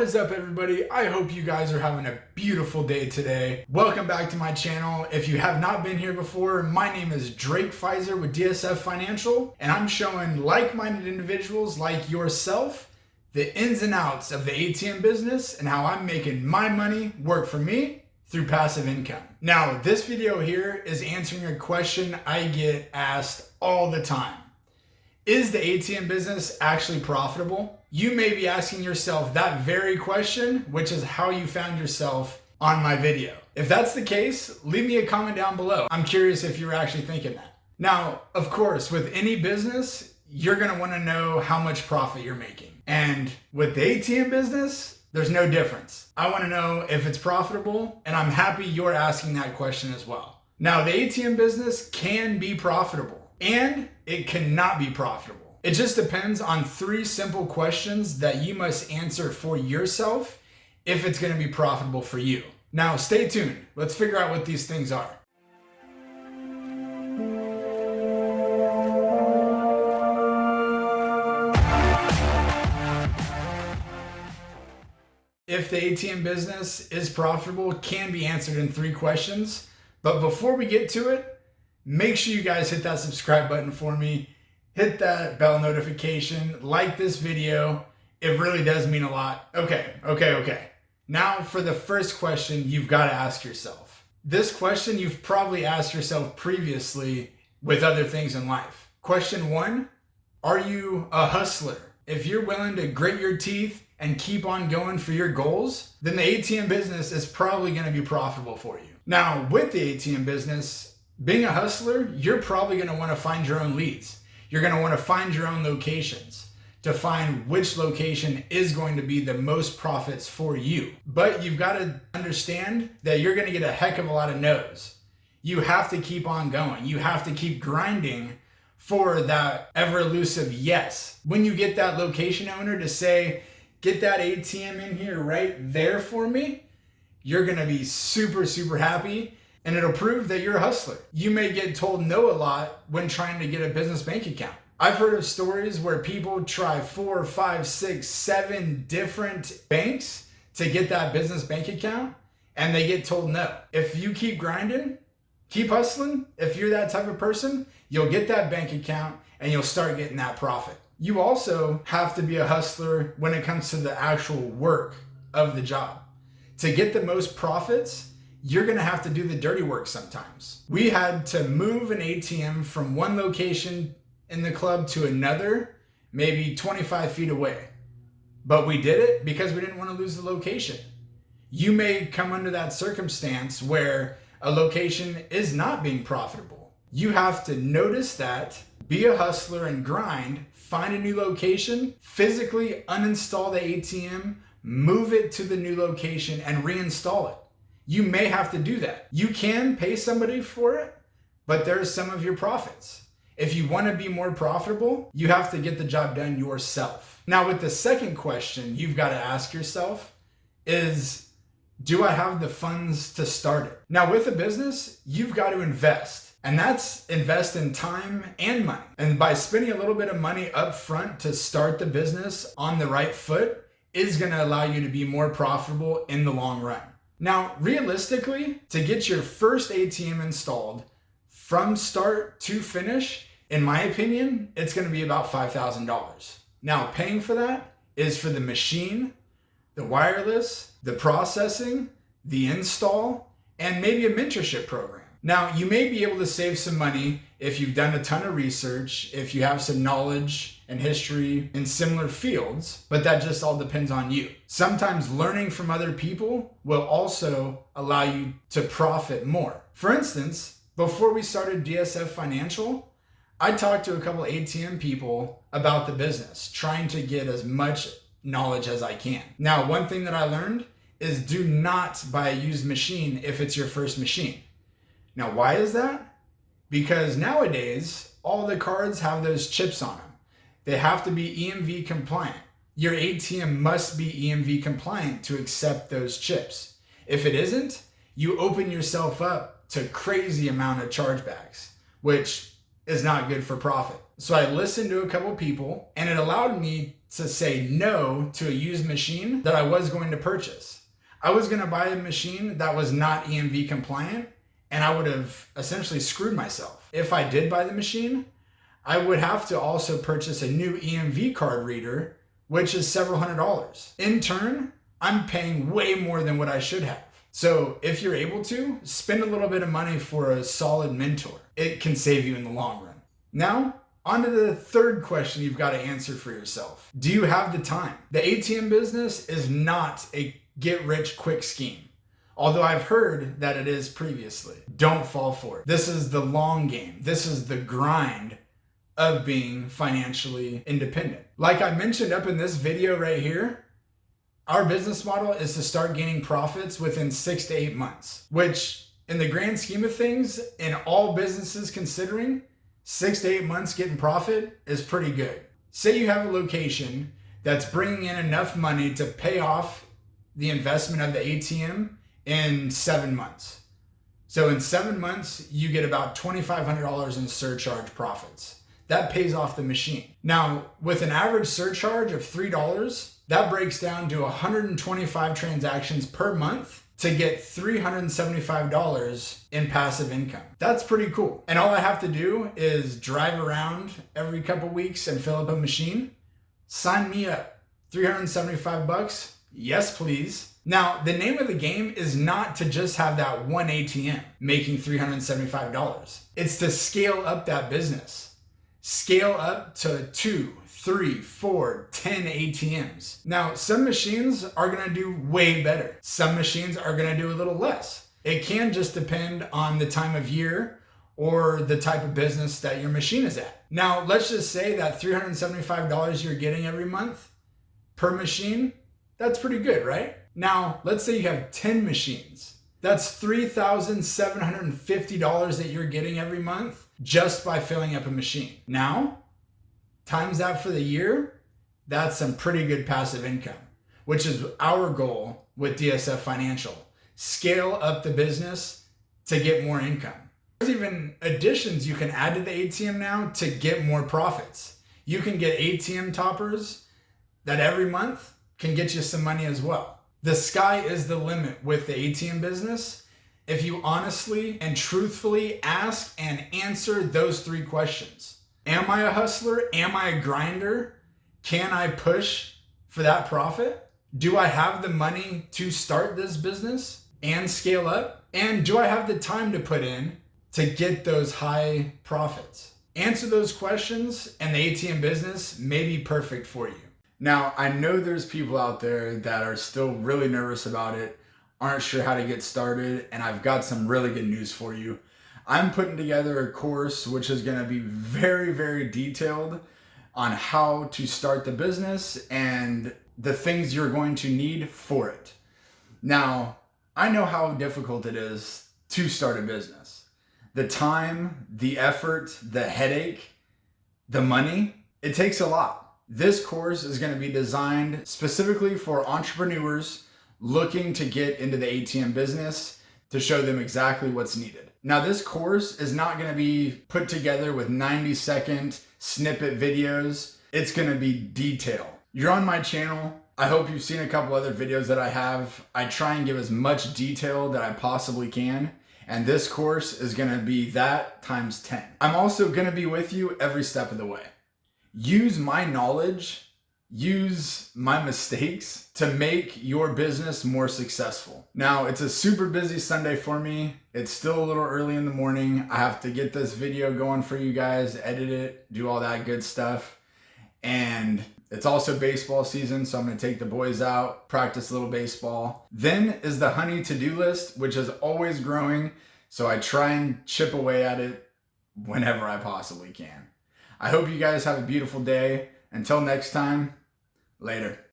is up, everybody? I hope you guys are having a beautiful day today. Welcome back to my channel. If you have not been here before, my name is Drake Pfizer with DSF Financial, and I'm showing like-minded individuals like yourself the ins and outs of the ATM business and how I'm making my money work for me through passive income. Now, this video here is answering a question I get asked all the time. Is the ATM business actually profitable? You may be asking yourself that very question, which is how you found yourself on my video. If that's the case, leave me a comment down below. I'm curious if you're actually thinking that. Now, of course, with any business, you're gonna wanna know how much profit you're making. And with the ATM business, there's no difference. I wanna know if it's profitable, and I'm happy you're asking that question as well. Now, the ATM business can be profitable, and it cannot be profitable. It just depends on three simple questions that you must answer for yourself if it's going to be profitable for you. Now, stay tuned. Let's figure out what these things are. If the ATM business is profitable, can be answered in three questions. But before we get to it, make sure you guys hit that subscribe button for me. Hit that bell notification, like this video. It really does mean a lot. Okay. Now for the first question you've got to ask yourself. This question you've probably asked yourself previously with other things in life. Question one, are you a hustler? If you're willing to grit your teeth and keep on going for your goals, then the ATM business is probably going to be profitable for you. Now with the ATM business, being a hustler, you're probably going to want to find your own leads. You're going to want to find your own locations to find which location is going to be the most profits for you. But you've got to understand that you're going to get a heck of a lot of no's. You have to keep on going. You have to keep grinding for that ever elusive yes. When you get that location owner to say, get that ATM in here right there for me, you're going to be super happy. And it'll prove that you're a hustler. You may get told no a lot when trying to get a business bank account. I've heard of stories where people try 4, 5, 6, 7 different banks to get that business bank account, and they get told no. If you keep grinding, keep hustling, if you're that type of person, you'll get that bank account and you'll start getting that profit. You also have to be a hustler when it comes to the actual work of the job. To get the most profits, you're gonna have to do the dirty work sometimes. We had to move an ATM from one location in the club to another, maybe 25 feet away. But we did it because we didn't want to lose the location. You may come under that circumstance where a location is not being profitable. You have to notice that, be a hustler and grind, find a new location, physically uninstall the ATM, move it to the new location and reinstall it. You may have to do that. You can pay somebody for it, but there's some of your profits. If you want to be more profitable, you have to get the job done yourself. Now, with the second question you've got to ask yourself is, do I have the funds to start it? Now, with a business, you've got to invest, and that's invest in time and money. And by spending a little bit of money up front to start the business on the right foot is going to allow you to be more profitable in the long run. Now, realistically, to get your first ATM installed from start to finish, in my opinion, it's going to be about $5,000. Now, paying for that is for the machine, the wireless, the processing, the install, and maybe a mentorship program. Now, you may be able to save some money if you've done a ton of research, if you have some knowledge and history in similar fields, but that just all depends on you. Sometimes learning from other people will also allow you to profit more. For instance, before we started DSF Financial, I talked to a couple ATM people about the business, trying to get as much knowledge as I can. Now, one thing that I learned is do not buy a used machine if it's your first machine. Now, why is that? Because nowadays, all the cards have those chips on them. They have to be EMV compliant. Your ATM must be EMV compliant to accept those chips. If it isn't, you open yourself up to crazy amount of chargebacks, which is not good for profit. So I listened to a couple people, and it allowed me to say no to a used machine that I was going to purchase. I was going to buy a machine that was not EMV compliant, and I would have essentially screwed myself. If I did buy the machine, I would have to also purchase a new EMV card reader, which is several $100s. In turn, I'm paying way more than what I should have. So if you're able to, spend a little bit of money for a solid mentor. It can save you in the long run. Now, on to the third question you've got to answer for yourself. Do you have the time? The ATM business is not a get-rich-quick scheme, although I've heard that it is previously. Don't fall for it. This is the long game. This is the grind of being financially independent. Like I mentioned up in this video right here, our business model is to start gaining profits within 6 to 8 months, which in the grand scheme of things, in all businesses considering, 6 to 8 months getting profit is pretty good. Say you have a location that's bringing in enough money to pay off the investment of the ATM in 7 months. So in 7 months, you get about $2,500 in surcharge profits. That pays off the machine. Now, with an average surcharge of $3, that breaks down to 125 transactions per month to get $375 in passive income. That's pretty cool. And all I have to do is drive around every couple weeks and fill up a machine. Sign me up. $375? Yes, please. Now, the name of the game is not to just have that one ATM making $375. It's to scale up that business. Scale up to 2, 3, 4, 10 ATMs. Now, some machines are gonna do way better. Some machines are gonna do a little less. It can just depend on the time of year or the type of business that your machine is at. Now, let's just say that $375 you're getting every month per machine, that's pretty good, right? Now, let's say you have 10 machines. That's $3,750 that you're getting every month just by filling up a machine. Now, times that for the year, that's some pretty good passive income, which is our goal with DSF Financial. Scale up the business to get more income. There's even additions you can add to the ATM now to get more profits. You can get ATM toppers that every month can get you some money as well. The sky is the limit with the ATM business if you honestly and truthfully ask and answer those 3 questions. Am I a hustler? Am I a grinder? Can I push for that profit? Do I have the money to start this business and scale up? And do I have the time to put in to get those high profits? Answer those questions and the ATM business may be perfect for you. Now, I know there's people out there that are still really nervous about it, aren't sure how to get started, and I've got some really good news for you. I'm putting together a course which is going to be very, very detailed on how to start the business and the things you're going to need for it. Now, I know how difficult it is to start a business. The time, the effort, the headache, the money, it takes a lot. This course is going to be designed specifically for entrepreneurs looking to get into the ATM business to show them exactly what's needed. Now, this course is not going to be put together with 90-second snippet videos. It's going to be detailed. You're on my channel. I hope you've seen a couple other videos that I have. I try and give as much detail that I possibly can. And this course is going to be that times 10. I'm also going to be with you every step of the way. Use my knowledge, use my mistakes to make your business more successful. Now, it's a super busy Sunday for me. It's still a little early in the morning. I have to get this video going for you guys, edit it, do all that good stuff. And it's also baseball season, so I'm gonna take the boys out, practice a little baseball. Then is the honey to-do list, which is always growing. So I try and chip away at it whenever I possibly can. I hope you guys have a beautiful day. Until next time, later.